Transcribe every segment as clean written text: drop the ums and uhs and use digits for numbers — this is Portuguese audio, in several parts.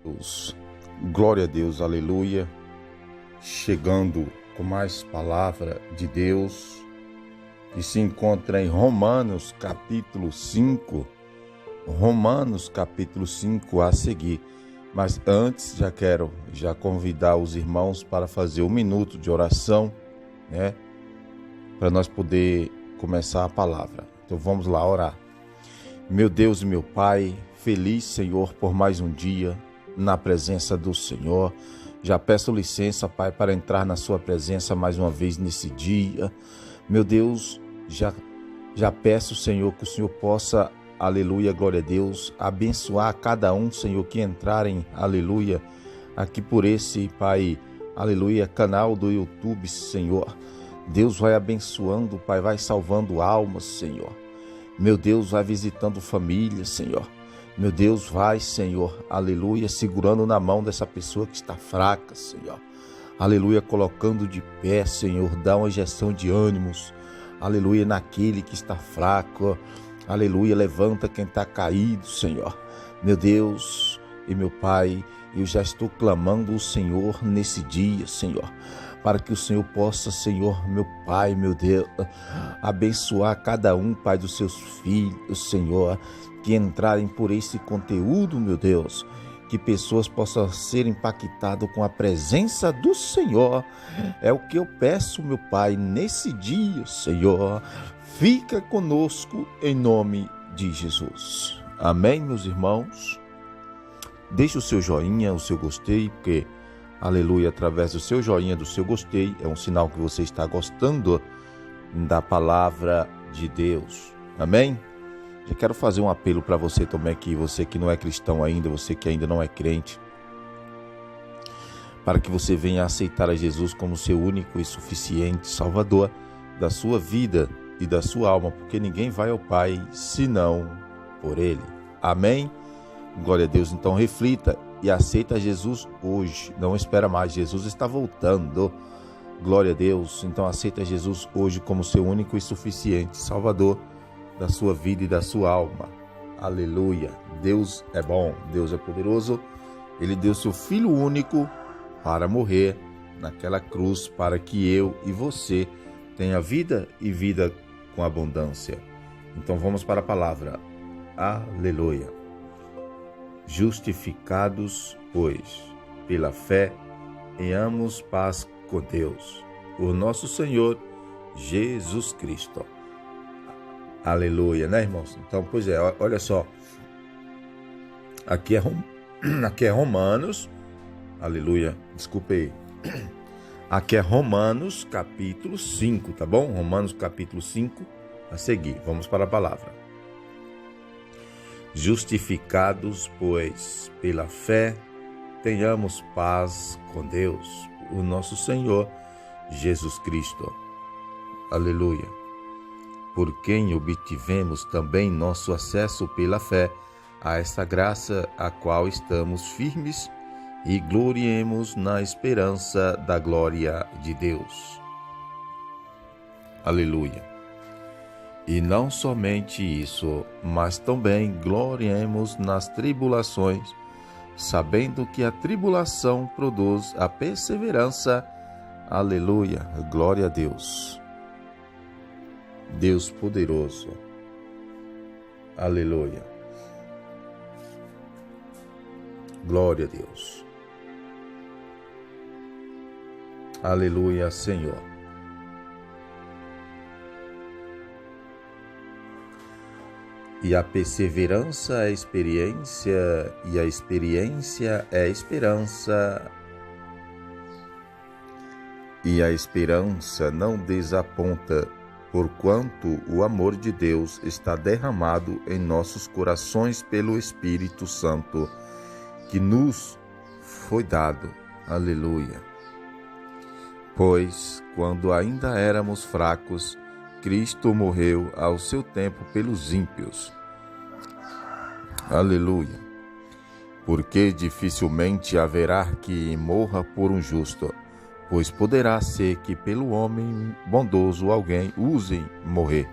Deus. Glória a Deus, aleluia. Chegando com mais palavra de Deus, que se encontra em Romanos capítulo 5. Romanos capítulo 5 a seguir. Mas antes já quero convidar os irmãos para fazer um minuto de oração, né? Para nós poder começar a palavra. Então vamos lá orar. Meu Deus e meu Pai, feliz, Senhor, por mais um dia na presença do Senhor. Já peço licença, Pai, para entrar na sua presença mais uma vez nesse dia. Meu Deus, já peço, Senhor, que o Senhor possa, aleluia, glória a Deus, abençoar cada um, Senhor, que entrarem, aleluia, aqui por esse, Pai, aleluia, canal do YouTube, Senhor. Deus vai abençoando, Pai, vai salvando almas, Senhor. Meu Deus, vai visitando famílias, Senhor. Meu Deus, vai, Senhor, aleluia, segurando na mão dessa pessoa que está fraca, Senhor. Aleluia, colocando de pé, Senhor, dá uma injeção de ânimos, aleluia, naquele que está fraco. Aleluia, levanta quem está caído, Senhor. Meu Deus e meu Pai, eu já estou clamando o Senhor nesse dia, Senhor, para que o Senhor possa, Senhor, meu Pai, meu Deus, abençoar cada um, Pai, dos seus filhos, Senhor, que entrarem por esse conteúdo, meu Deus, que pessoas possam ser impactadas com a presença do Senhor. É o que eu peço, meu Pai, nesse dia, Senhor. Fica conosco em nome de Jesus. Amém, meus irmãos? Deixe o seu joinha, o seu gostei, porque, aleluia, através do seu joinha, do seu gostei, é um sinal que você está gostando da palavra de Deus. Amém? Eu quero fazer um apelo para você também aqui, você que não é cristão ainda, você que ainda não é crente, para que você venha aceitar a Jesus como seu único e suficiente Salvador da sua vida e da sua alma, porque ninguém vai ao Pai senão por Ele. Amém? Glória a Deus. Então reflita e aceita Jesus hoje. Não espera mais. Jesus está voltando. Glória a Deus. Então aceita Jesus hoje como seu único e suficiente Salvador da sua vida e da sua alma. Aleluia. Deus é bom. Deus é poderoso. Ele deu seu Filho único para morrer naquela cruz para que eu e você tenha vida e vida com abundância. Então vamos para a palavra. Aleluia. Justificados, pois, pela fé, tenhamos paz com Deus, o nosso Senhor Jesus Cristo. Aleluia, né, irmãos? Então, pois é, olha só. Aqui é Romanos. Aleluia, desculpe aí. Aqui é Romanos capítulo 5, tá bom? Romanos capítulo 5, a seguir. Vamos para a palavra. Justificados, pois, pela fé, tenhamos paz com Deus, o nosso Senhor Jesus Cristo. Aleluia. Por quem obtivemos também nosso acesso pela fé a esta graça a qual estamos firmes e gloriemos na esperança da glória de Deus. Aleluia. E não somente isso, mas também gloriemos nas tribulações, sabendo que a tribulação produz a perseverança. Aleluia. Glória a Deus. Deus poderoso. Aleluia. Glória a Deus. Aleluia, Senhor. E a perseverança é experiência, e a experiência é esperança. E a esperança não desaponta, porquanto o amor de Deus está derramado em nossos corações pelo Espírito Santo, que nos foi dado. Aleluia. Pois, quando ainda éramos fracos, Cristo morreu ao seu tempo pelos ímpios. Aleluia. Porque dificilmente haverá que morra por um justo, pois poderá ser que pelo homem bondoso alguém use morrer.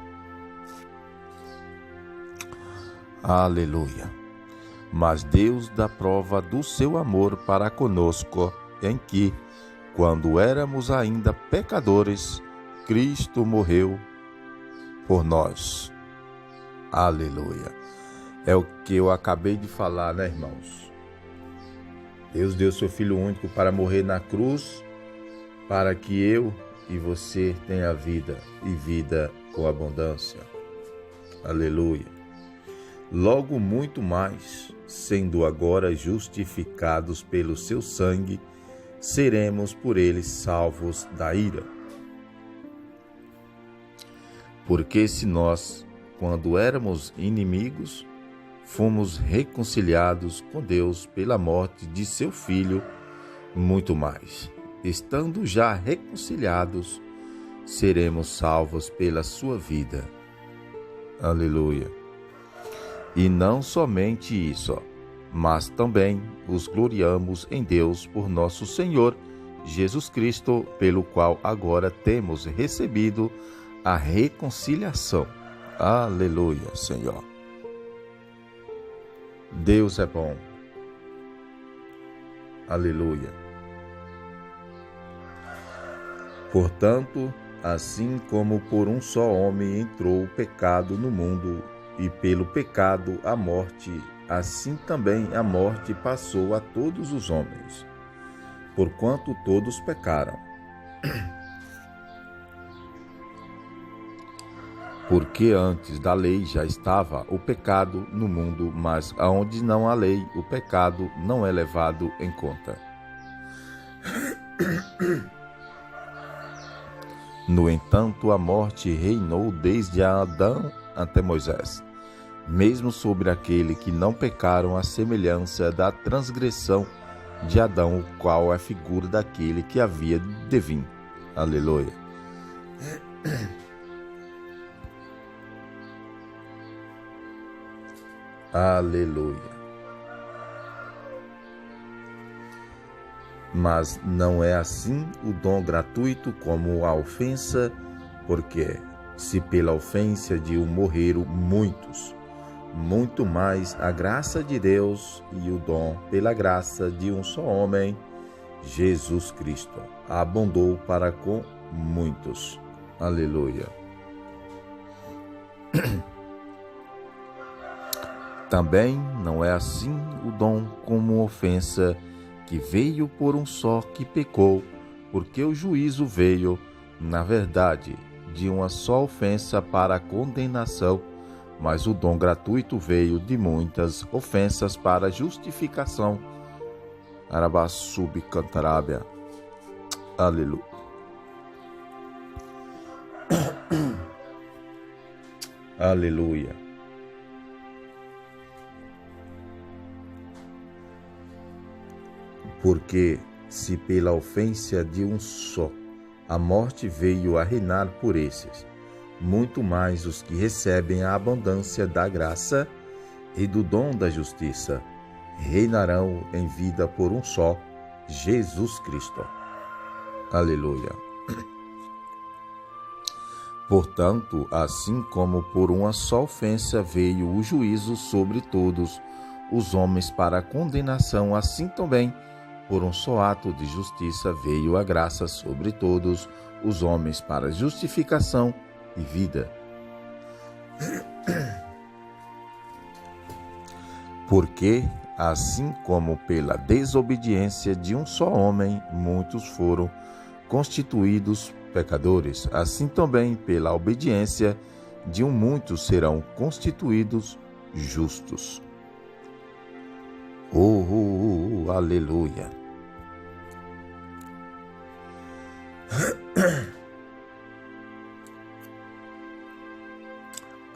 Aleluia. mas Deus dá prova do seu amor para conosco, em que, quando éramos ainda pecadores, Cristo morreu por nós. Aleluia. É o que eu acabei de falar, né, irmãos? Deus deu seu Filho único para morrer na cruz, para que eu e você tenha vida e vida com abundância. Aleluia. Logo muito mais, sendo agora justificados pelo seu sangue, seremos por ele salvos da ira. Porque se nós, quando éramos inimigos, fomos reconciliados com Deus pela morte de seu Filho, muito mais, estando já reconciliados, seremos salvos pela sua vida. Aleluia. E não somente isso, mas também os gloriamos em Deus por nosso Senhor Jesus Cristo, pelo qual agora temos recebido a reconciliação. Aleluia, Senhor. Deus é bom. Aleluia. Portanto, assim como por um só homem entrou o pecado no mundo, e pelo pecado a morte, assim também a morte passou a todos os homens, porquanto todos pecaram. Porque antes da lei já estava o pecado no mundo, mas aonde não há lei, o pecado não é levado em conta. No entanto, a morte reinou desde Adão até Moisés, mesmo sobre aquele que não pecaram, à semelhança da transgressão de Adão, o qual é a figura daquele que havia de vir. Aleluia. Aleluia. Mas não é assim o dom gratuito como a ofensa, porque se pela ofensa de um morreram muitos, muito mais a graça de Deus e o dom pela graça de um só homem, Jesus Cristo, abundou para com muitos. Aleluia. Também não é assim o dom como ofensa, que veio por um só que pecou, porque o juízo veio, na verdade, de uma só ofensa para a condenação, mas o dom gratuito veio de muitas ofensas para a justificação. Arabassub cantarábia. Aleluia. Aleluia. Porque se pela ofensa de um só a morte veio a reinar por esses, muito mais os que recebem a abundância da graça e do dom da justiça reinarão em vida por um só, Jesus Cristo. Aleluia. Portanto, assim como por uma só ofensa veio o juízo sobre todos os homens para a condenação, assim também por um só ato de justiça veio a graça sobre todos os homens para justificação e vida. Porque, assim como pela desobediência de um só homem muitos foram constituídos pecadores, assim também pela obediência de um muitos serão constituídos justos. Aleluia.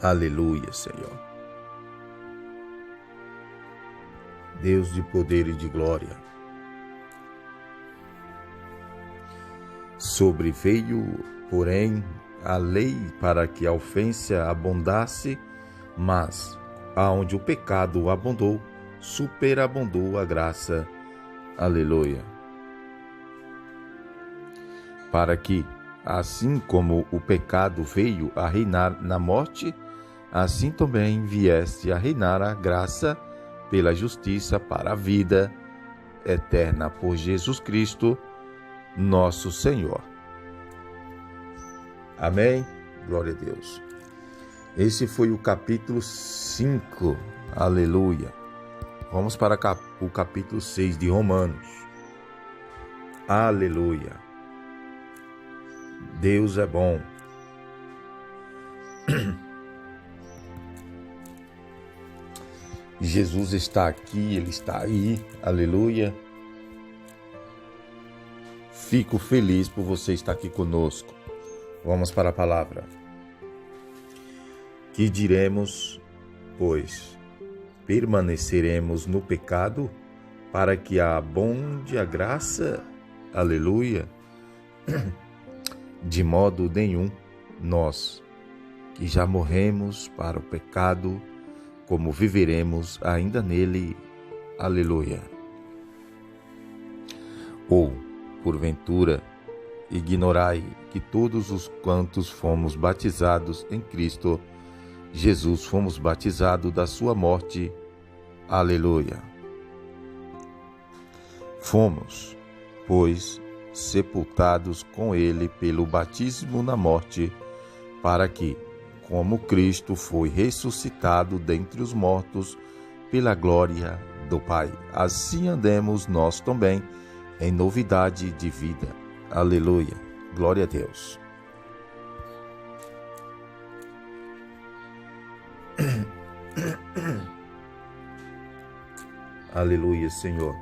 Aleluia, Senhor. Deus de poder e de glória. Sobreveio, porém, a lei para que a ofensa abundasse, mas aonde o pecado abundou, superabundou a graça. Aleluia. Para que, assim como o pecado veio a reinar na morte, assim também viesse a reinar a graça pela justiça para a vida eterna por Jesus Cristo, nosso Senhor. Amém? Glória a Deus. Esse foi o capítulo 5. Aleluia. Vamos para o capítulo 6 de Romanos. Aleluia. Deus é bom. Jesus está aqui, Ele está aí. Aleluia. Fico feliz por você estar aqui conosco. Vamos para a palavra. Que diremos, pois? Permaneceremos no pecado para que abunde a graça? Aleluia. De modo nenhum, nós, que já morremos para o pecado, como viveremos ainda nele? Aleluia. Ou, porventura, ignorai que todos os quantos fomos batizados em Cristo Jesus fomos batizados da sua morte? Aleluia. Fomos, pois, sepultados com ele pelo batismo na morte, para que, como Cristo foi ressuscitado dentre os mortos pela glória do Pai, assim andemos nós também em novidade de vida. Aleluia. Glória a Deus. Aleluia, Senhor.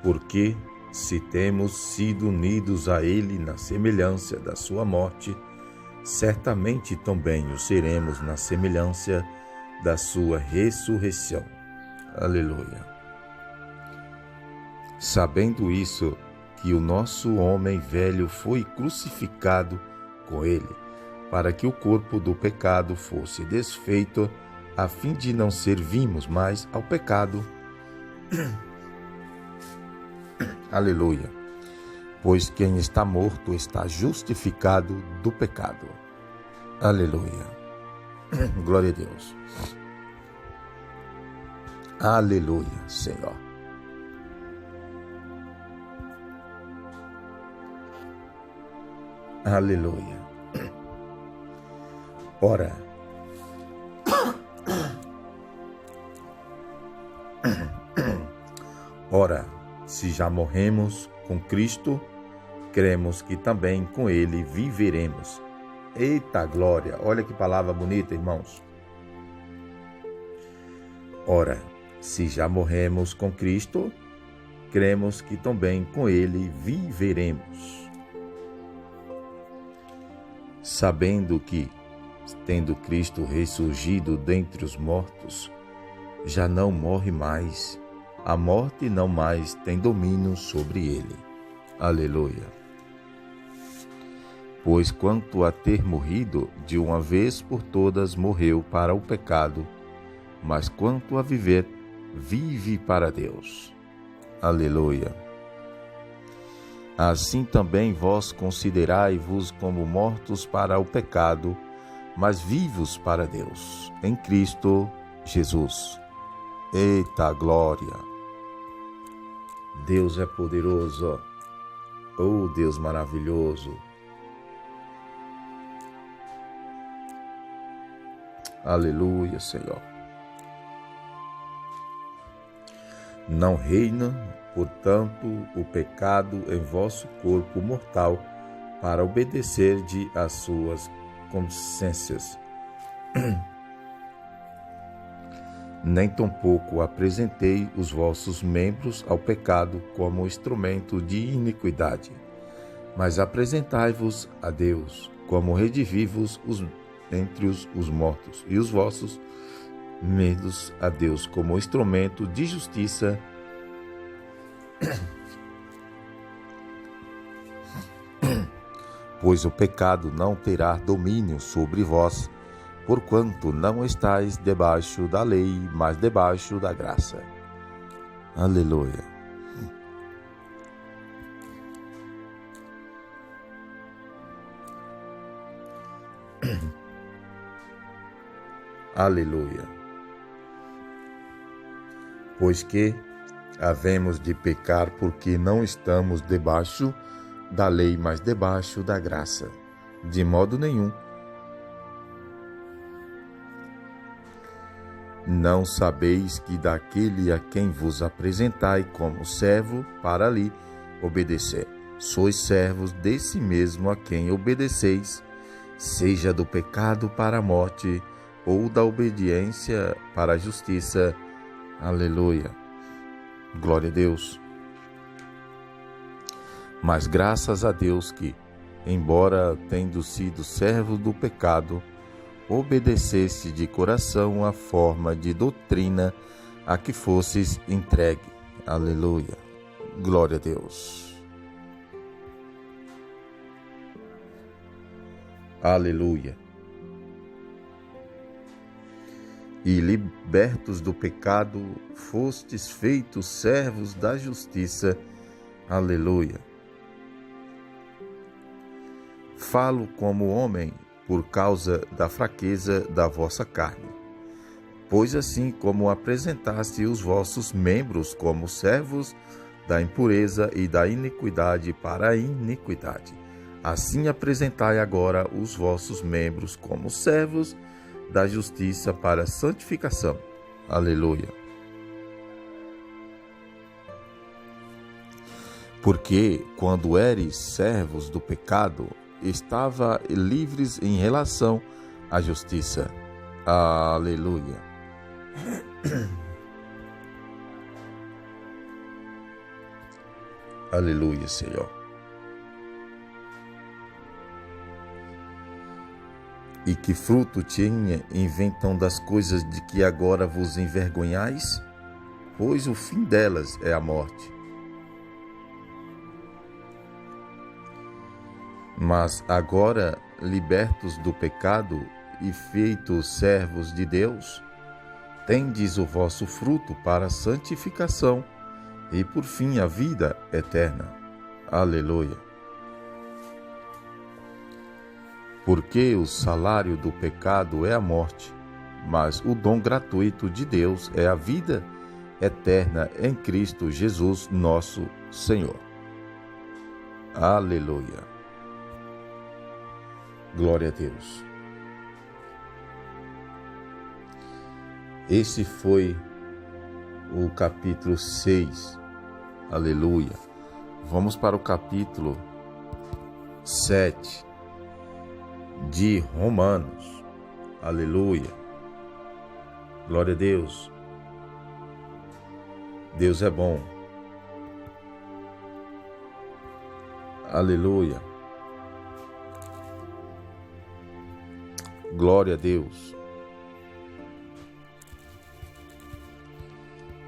Porque, se temos sido unidos a Ele na semelhança da sua morte, certamente também o seremos na semelhança da sua ressurreição. Aleluia. Sabendo isso, que o nosso homem velho foi crucificado com Ele, para que o corpo do pecado fosse desfeito, a fim de não servirmos mais ao pecado. Aleluia. Pois quem está morto está justificado do pecado. Aleluia. Glória a Deus. Aleluia, Senhor. Aleluia. Ora, se já morremos com Cristo, cremos que também com Ele viveremos. Eita glória! Olha que palavra bonita, irmãos. Ora, se já morremos com Cristo, cremos que também com Ele viveremos. Sabendo que, tendo Cristo ressurgido dentre os mortos, já não morre mais, a morte não mais tem domínio sobre ele. Aleluia. Pois quanto a ter morrido, de uma vez por todas morreu para o pecado, mas quanto a viver, vive para Deus. Aleluia. Assim também vós considerai-vos como mortos para o pecado, mas vivos para Deus, em Cristo Jesus. Eita glória! Deus é poderoso, oh Deus maravilhoso. Aleluia, Senhor. Não reina, portanto, o pecado em vosso corpo mortal, para obedecerdes às suas consciências. Nem tampouco apresentei os vossos membros ao pecado como instrumento de iniquidade, mas apresentai-vos a Deus como redivivos entre os mortos, e os vossos membros a Deus como instrumento de justiça. Pois o pecado não terá domínio sobre vós, porquanto não estáis debaixo da lei, mas debaixo da graça. Aleluia. Aleluia. pois que havemos de pecar porque não estamos debaixo da lei, mas debaixo da graça. De modo nenhum. Não sabeis que daquele a quem vos apresentai como servo para lhe obedecer, sois servos desse mesmo a quem obedeceis, seja do pecado para a morte ou da obediência para a justiça. Aleluia. Glória a Deus. Mas graças a Deus que, embora tendo sido servo do pecado, obedecesse de coração a forma de doutrina a que fosses entregue. Aleluia. Glória a Deus. Aleluia. E libertos do pecado, fostes feitos servos da justiça. Aleluia. Falo como homem por causa da fraqueza da vossa carne. Pois assim como apresentaste os vossos membros como servos da impureza e da iniquidade para a iniquidade, assim apresentai agora os vossos membros como servos da justiça para a santificação. Aleluia. Porque quando eres servos do pecado, estava livres em relação à justiça. Aleluia. Aleluia, Senhor. E que fruto tinha inventam das coisas de que agora vos envergonhais? Pois o fim delas é a morte. Mas agora, libertos do pecado e feitos servos de Deus, tendes o vosso fruto para a santificação e, por fim, a vida eterna. Aleluia. Porque o salário do pecado é a morte, mas o dom gratuito de Deus é a vida eterna em Cristo Jesus, nosso Senhor. Aleluia. Glória a Deus. Esse foi o capítulo 6. Aleluia. Vamos para o capítulo 7 de Romanos. Aleluia. Glória a Deus. Deus é bom. Aleluia. Glória a Deus.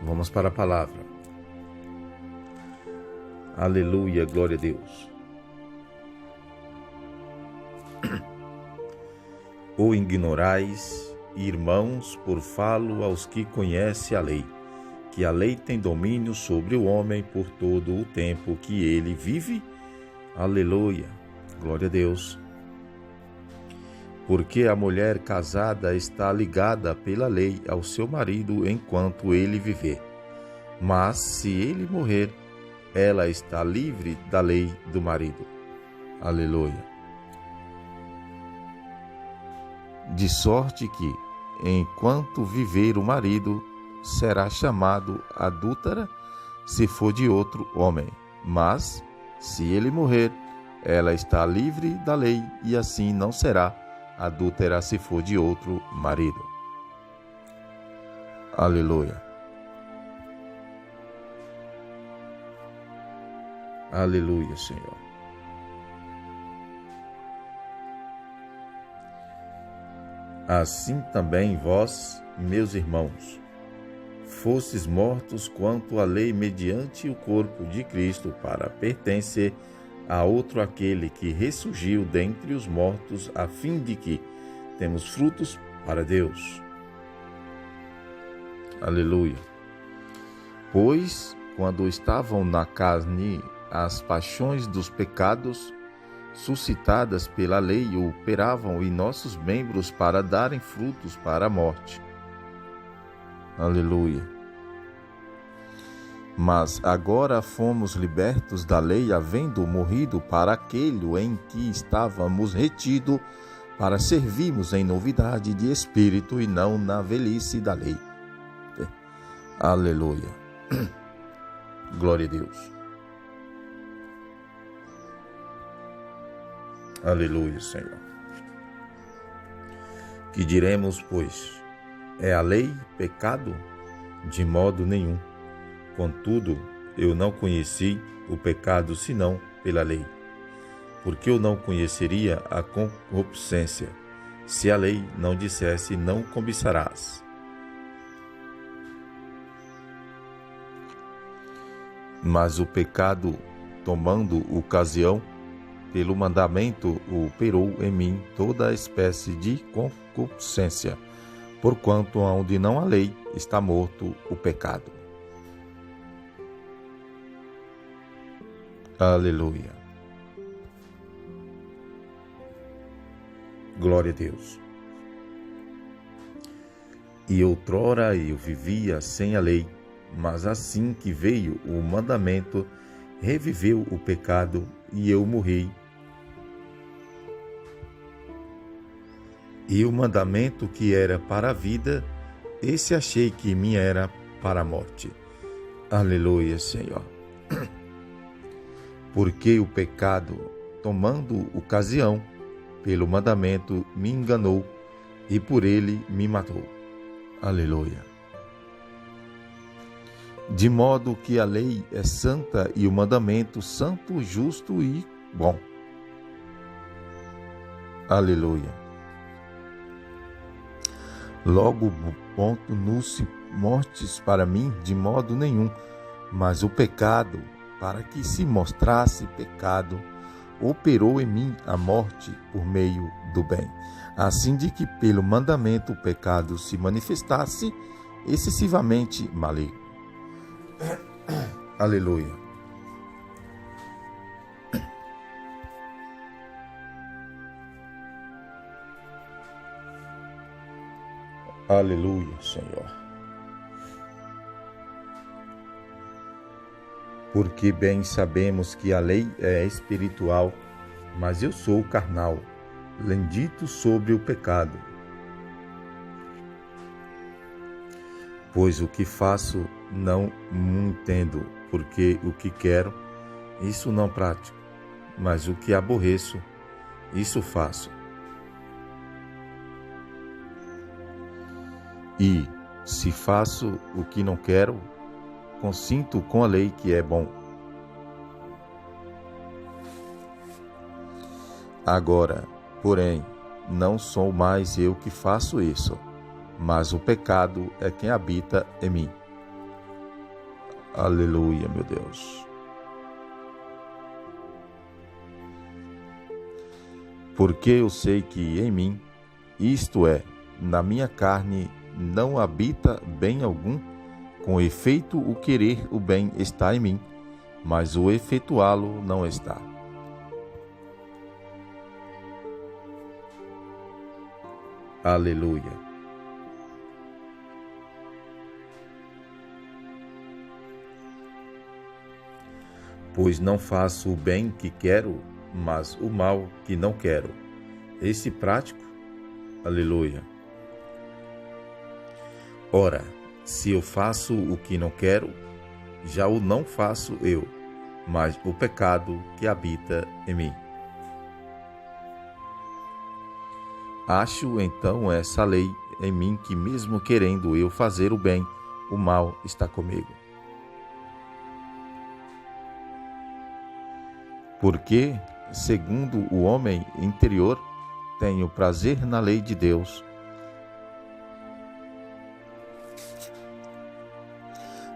Vamos para a palavra. Aleluia, glória a Deus. Ou ignorais, irmãos, por falo aos que conhecem a lei, que a lei tem domínio sobre o homem por todo o tempo que ele vive? Aleluia, glória a Deus. Porque a mulher casada está ligada pela lei ao seu marido enquanto ele viver. Mas, se ele morrer, ela está livre da lei do marido. Aleluia. De sorte que, enquanto viver o marido, será chamado adúltera se for de outro homem. Mas, se ele morrer, ela está livre da lei e assim não será adúltera se for de outro marido. Aleluia. Aleluia, Senhor. Assim também vós, meus irmãos, fostes mortos quanto à lei mediante o corpo de Cristo para pertencer a outro aquele que ressurgiu dentre os mortos, a fim de que temos frutos para Deus. Aleluia. Pois, quando estavam na carne, as paixões dos pecados, suscitadas pela lei, operavam em nossos membros para darem frutos para a morte. Aleluia. Mas agora fomos libertos da lei, havendo morrido para aquele em que estávamos retidos, para servirmos em novidade de espírito e não na velhice da lei. Aleluia. Glória a Deus. Aleluia, Senhor. Que diremos, pois? É a lei pecado? De modo nenhum. Contudo, eu não conheci o pecado senão pela lei, porque eu não conheceria a concupiscência, se a lei não dissesse não cobiçarás. Mas o pecado, tomando ocasião, pelo mandamento operou em mim toda a espécie de concupiscência, porquanto onde não há lei está morto o pecado. Aleluia. Glória a Deus. E outrora eu vivia sem a lei, mas assim que veio o mandamento, reviveu o pecado e eu morri. E o mandamento que era para a vida, esse achei que me era para a morte. Aleluia, Senhor. Porque o pecado, tomando ocasião, pelo mandamento me enganou e por ele me matou. Aleluia. De modo que a lei é santa e o mandamento santo, justo e bom. Aleluia. Logo, ponto nus mortes para mim de modo nenhum, mas o pecado, para que se mostrasse pecado, operou em mim a morte por meio do bem, assim de que pelo mandamento o pecado se manifestasse excessivamente maligno. Aleluia. Aleluia, Senhor. Porque bem sabemos que a lei é espiritual, mas eu sou carnal, bendito sobre o pecado. Pois o que faço não entendo, porque o que quero, isso não pratico, mas o que aborreço, isso faço. E, se faço o que não quero, consinto com a lei que é bom. Agora, porém, não sou mais eu que faço isso, mas o pecado é quem habita em mim. Aleluia, meu Deus. Porque eu sei que em mim, isto é, na minha carne, não habita bem algum, com efeito o querer o bem está em mim, mas o efetuá-lo não está. Aleluia. Pois não faço o bem que quero, mas o mal que não quero. Esse prático, aleluia. Ora, se eu faço o que não quero, já o não faço eu, mas o pecado que habita em mim. Acho então essa lei em mim que mesmo querendo eu fazer o bem, o mal está comigo. Porque, segundo o homem interior, tenho prazer na lei de Deus,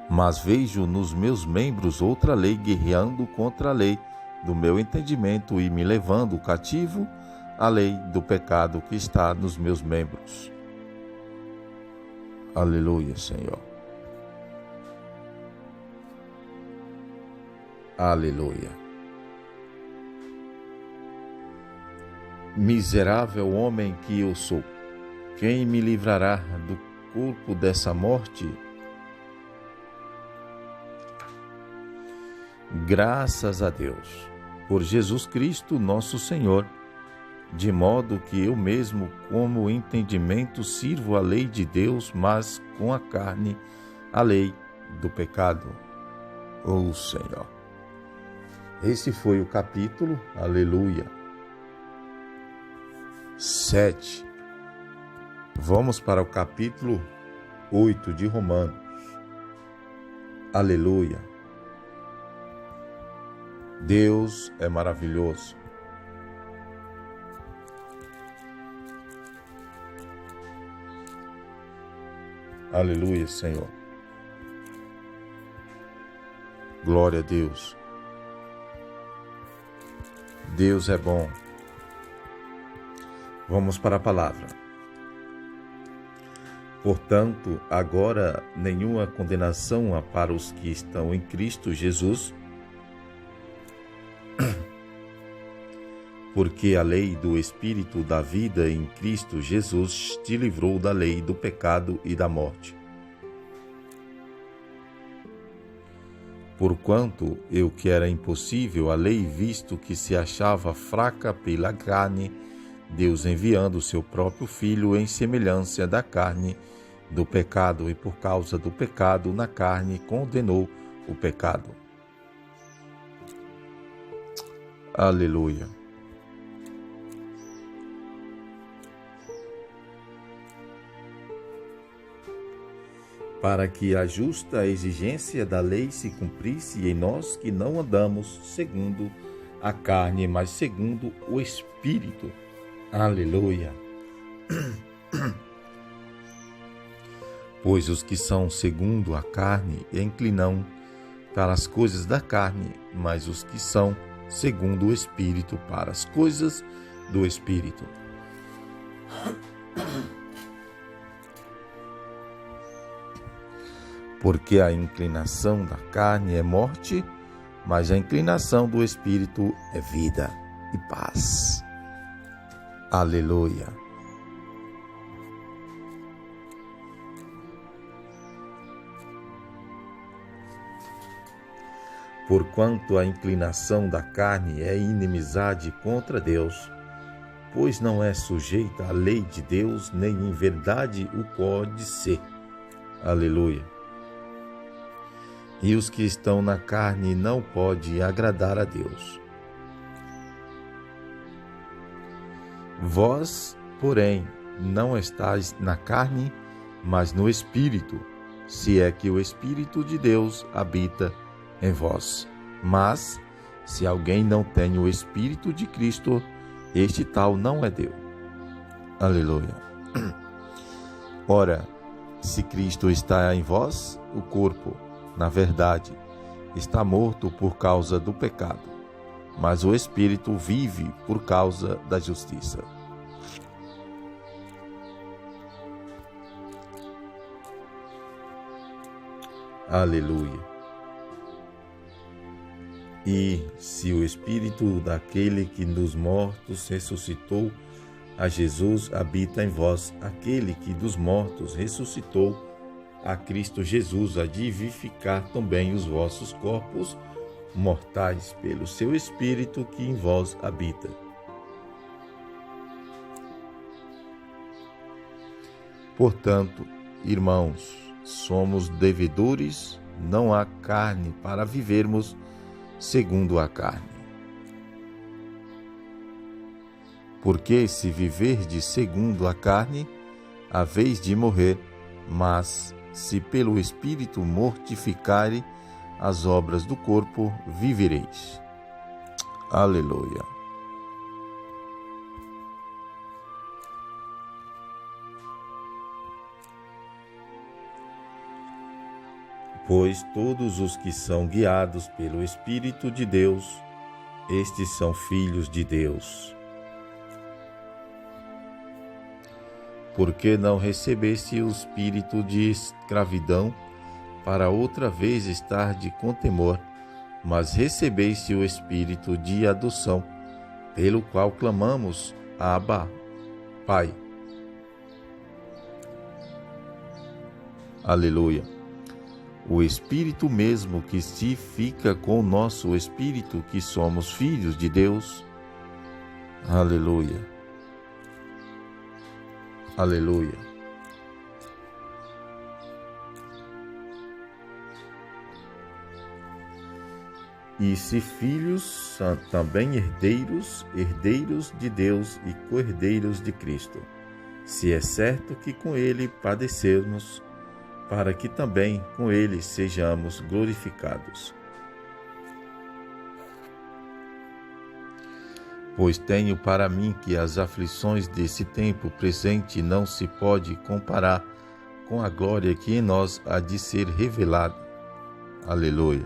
mas vejo nos meus membros outra lei guerreando contra a lei do meu entendimento e me levando cativo à lei do pecado que está nos meus membros. Aleluia, Senhor. Aleluia. Miserável homem que eu sou, quem me livrará do corpo dessa morte? Graças a Deus, por Jesus Cristo, nosso Senhor, de modo que eu mesmo, como entendimento, sirvo a lei de Deus, mas com a carne, a lei do pecado. Ó Senhor. Esse foi o capítulo, aleluia, 7. Vamos para o capítulo 8 de Romanos. Aleluia. Deus é maravilhoso. Aleluia, Senhor. Glória a Deus. Deus é bom. Vamos para a palavra. Portanto, agora nenhuma condenação há para os que estão em Cristo Jesus, porque a lei do Espírito da vida em Cristo Jesus te livrou da lei do pecado e da morte. Porquanto eu que era impossível a lei, visto que se achava fraca pela carne, Deus enviando o seu próprio Filho em semelhança da carne do pecado, e por causa do pecado na carne condenou o pecado. Aleluia. Para que a justa exigência da lei se cumprisse em nós que não andamos segundo a carne, mas segundo o Espírito. Aleluia. Pois os que são segundo a carne inclinam para as coisas da carne, mas os que são segundo o Espírito para as coisas do Espírito. Porque a inclinação da carne é morte, mas a inclinação do Espírito é vida e paz. Aleluia. Porquanto a inclinação da carne é inimizade contra Deus, pois não é sujeita à lei de Deus, nem em verdade o pode ser. Aleluia. E os que estão na carne não podem agradar a Deus. Vós, porém, não estáis na carne, mas no Espírito, se é que o Espírito de Deus habita em vós. Mas, se alguém não tem o Espírito de Cristo, este tal não é Deus. Aleluia. Ora, se Cristo está em vós, o corpo, na verdade, está morto por causa do pecado, mas o Espírito vive por causa da justiça. Aleluia. E se o Espírito daquele que dos mortos ressuscitou a Jesus habita em vós, aquele que dos mortos ressuscitou a Cristo Jesus, a vivificar também os vossos corpos mortais pelo seu Espírito que em vós habita. Portanto, irmãos, somos devedores, não há carne para vivermos segundo a carne. Porque se viverdes segundo a carne, haveis de morrer, mas se pelo Espírito mortificare as obras do corpo, vivereis. Aleluia. Pois todos os que são guiados pelo Espírito de Deus, estes são filhos de Deus. Porque não recebeste o espírito de escravidão, para outra vez estar com temor, mas recebeste o espírito de adoção, pelo qual clamamos, Abba, Pai. Aleluia. o Espírito mesmo que se fica com o nosso espírito, que somos filhos de Deus. Aleluia. Aleluia. E se filhos, também herdeiros, herdeiros de Deus e co-herdeiros de Cristo, se é certo que com ele padecermos, para que também com ele sejamos glorificados. Pois tenho para mim que as aflições desse tempo presente não se pode comparar com a glória que em nós há de ser revelada. Aleluia.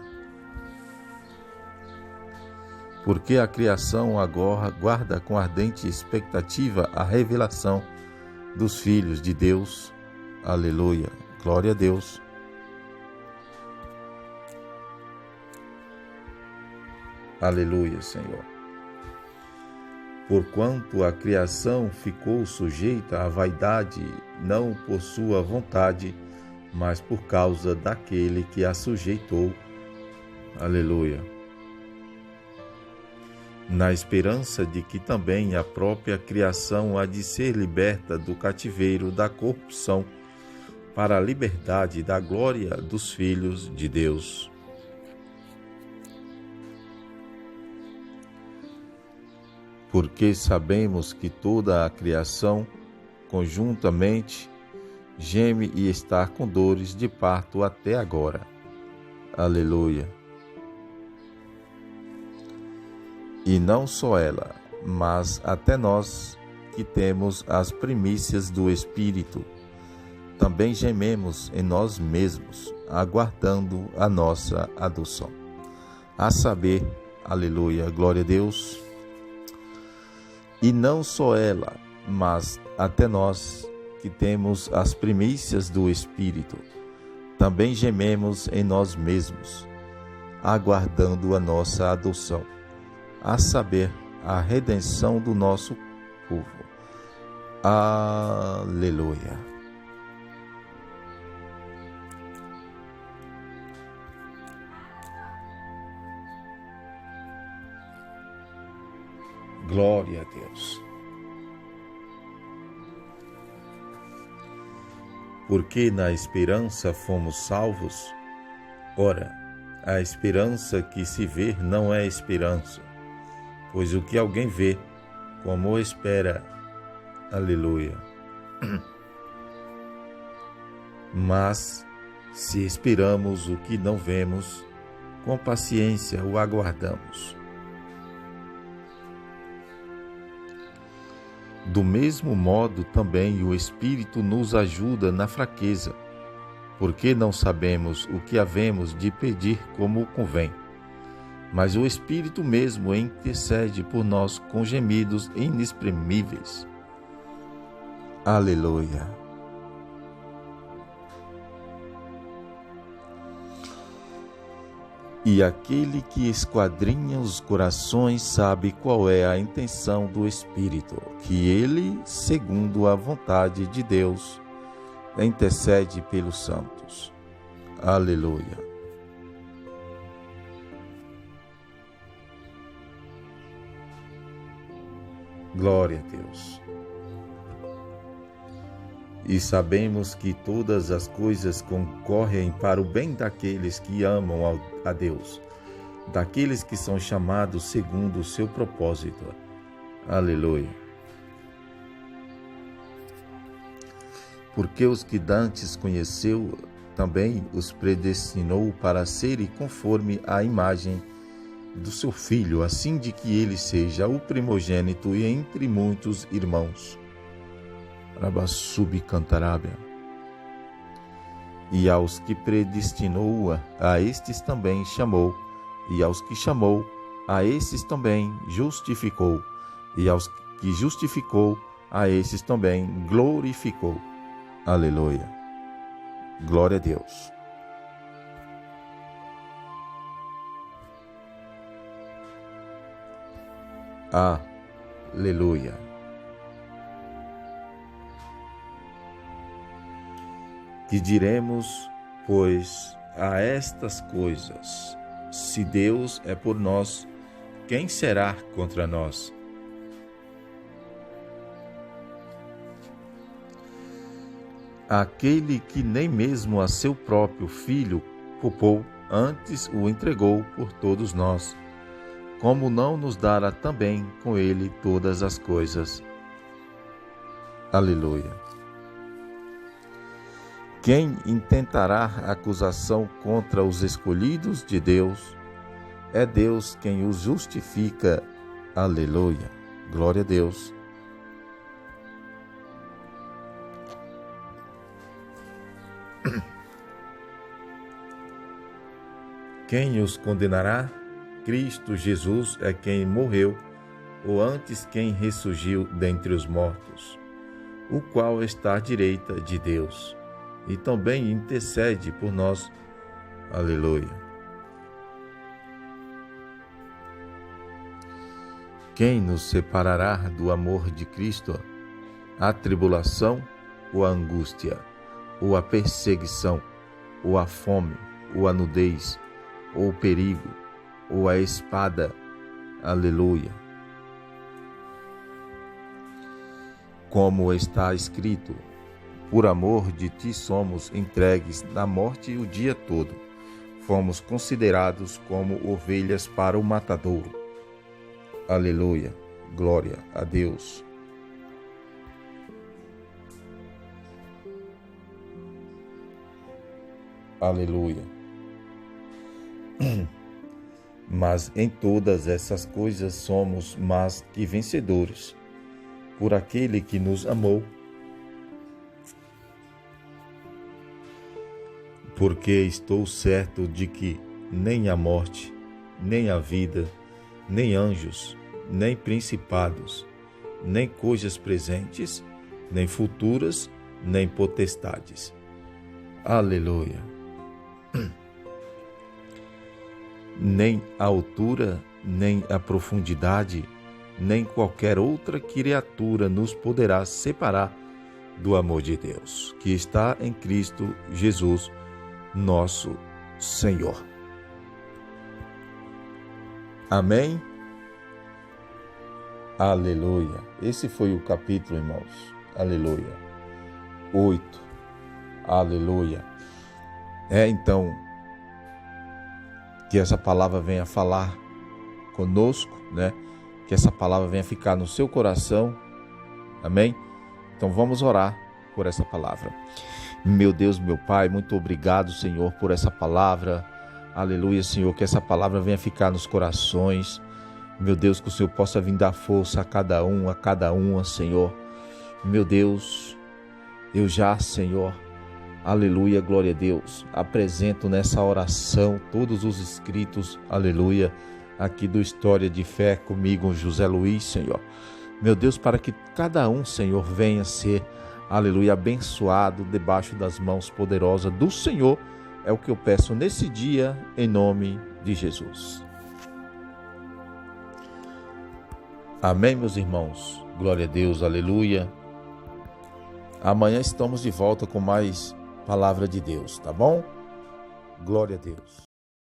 Porque a criação agora guarda com ardente expectativa a revelação dos filhos de Deus. Aleluia. Glória a Deus. Aleluia, Senhor. Porquanto a criação ficou sujeita à vaidade, não por sua vontade, mas por causa daquele que a sujeitou. Aleluia. Na esperança de que também a própria criação há de ser liberta do cativeiro da corrupção para a liberdade da glória dos filhos de Deus. Porque sabemos que toda a criação, conjuntamente, geme e está com dores de parto até agora. Aleluia. E não só ela, mas até nós, que temos as primícias do Espírito, também gememos em nós mesmos, aguardando a nossa adoção. A saber, aleluia, glória a Deus. E não só ela, mas até nós, que temos as primícias do Espírito, também gememos em nós mesmos, aguardando a nossa adoção. A saber, a redenção do nosso povo. Aleluia. Glória a Deus. Porque na esperança fomos salvos. Ora, a esperança que se vê não é esperança, pois o que alguém vê, como espera, aleluia. Mas, se esperamos o que não vemos, com paciência o aguardamos. Do mesmo modo também o Espírito nos ajuda na fraqueza, porque não sabemos o que havemos de pedir como convém. Mas o Espírito mesmo intercede por nós com gemidos inexprimíveis. Aleluia. E aquele que esquadrinha os corações sabe qual é a intenção do Espírito, que ele, segundo a vontade de Deus, intercede pelos santos. Aleluia. Glória a Deus. E sabemos que todas as coisas concorrem para o bem daqueles que amam a Deus, daqueles que são chamados segundo o seu propósito. Aleluia. Porque os que dantes conheceu, também os predestinou para serem conforme à imagem do seu Filho, assim de que ele seja o primogênito e entre muitos irmãos. Rabassubicantarábia. E aos que predestinou, a estes também chamou, e aos que chamou, a estes também justificou, e aos que justificou, a estes também glorificou. Aleluia. Glória a Deus. Aleluia. Que diremos, pois, a estas coisas. Se Deus é por nós, quem será contra nós? Aquele que nem mesmo a seu próprio Filho poupou, antes o entregou por todos nós, como não nos dará também com ele todas as coisas? Aleluia. Quem intentará acusação contra os escolhidos de Deus? É Deus quem os justifica. Aleluia. Glória a Deus. Quem os condenará? Cristo Jesus é quem morreu, ou antes quem ressurgiu dentre os mortos, o qual está à direita de Deus, e também intercede por nós. Aleluia. Quem nos separará do amor de Cristo? A tribulação, ou a angústia, ou a perseguição, ou a fome, ou a nudez, ou o perigo, ou a espada? Aleluia. Como está escrito: por amor de ti somos entregues na morte o dia todo. Fomos considerados como ovelhas para o matadouro. Aleluia. Glória a Deus. Aleluia. Mas em todas essas coisas somos mais que vencedores, por aquele que nos amou. Porque estou certo de que nem a morte, nem a vida, nem anjos, nem principados, nem coisas presentes, nem futuras, nem potestades. Aleluia. Nem a altura, nem a profundidade, nem qualquer outra criatura nos poderá separar do amor de Deus, que está em Cristo Jesus, nosso Senhor. Amém? Aleluia. Esse foi o capítulo, irmãos. Aleluia. 8. Aleluia. Então, que essa palavra venha falar conosco, né? Que essa palavra venha ficar no seu coração. Amém? Então vamos orar por essa palavra. Meu Deus, meu Pai, muito obrigado, Senhor, por essa palavra. Aleluia, Senhor, que essa palavra venha ficar nos corações. Meu Deus, que o Senhor possa vir dar força a cada uma, Senhor. Meu Deus, eu já, Senhor, aleluia, glória a Deus, apresento nessa oração todos os inscritos, aleluia, aqui do História de Fé comigo, José Luiz, Senhor. Meu Deus, para que cada um, Senhor, venha ser, aleluia, abençoado debaixo das mãos poderosas do Senhor, é o que eu peço nesse dia, em nome de Jesus. Amém, meus irmãos, glória a Deus, aleluia. Amanhã estamos de volta com mais palavra de Deus, tá bom? Glória a Deus.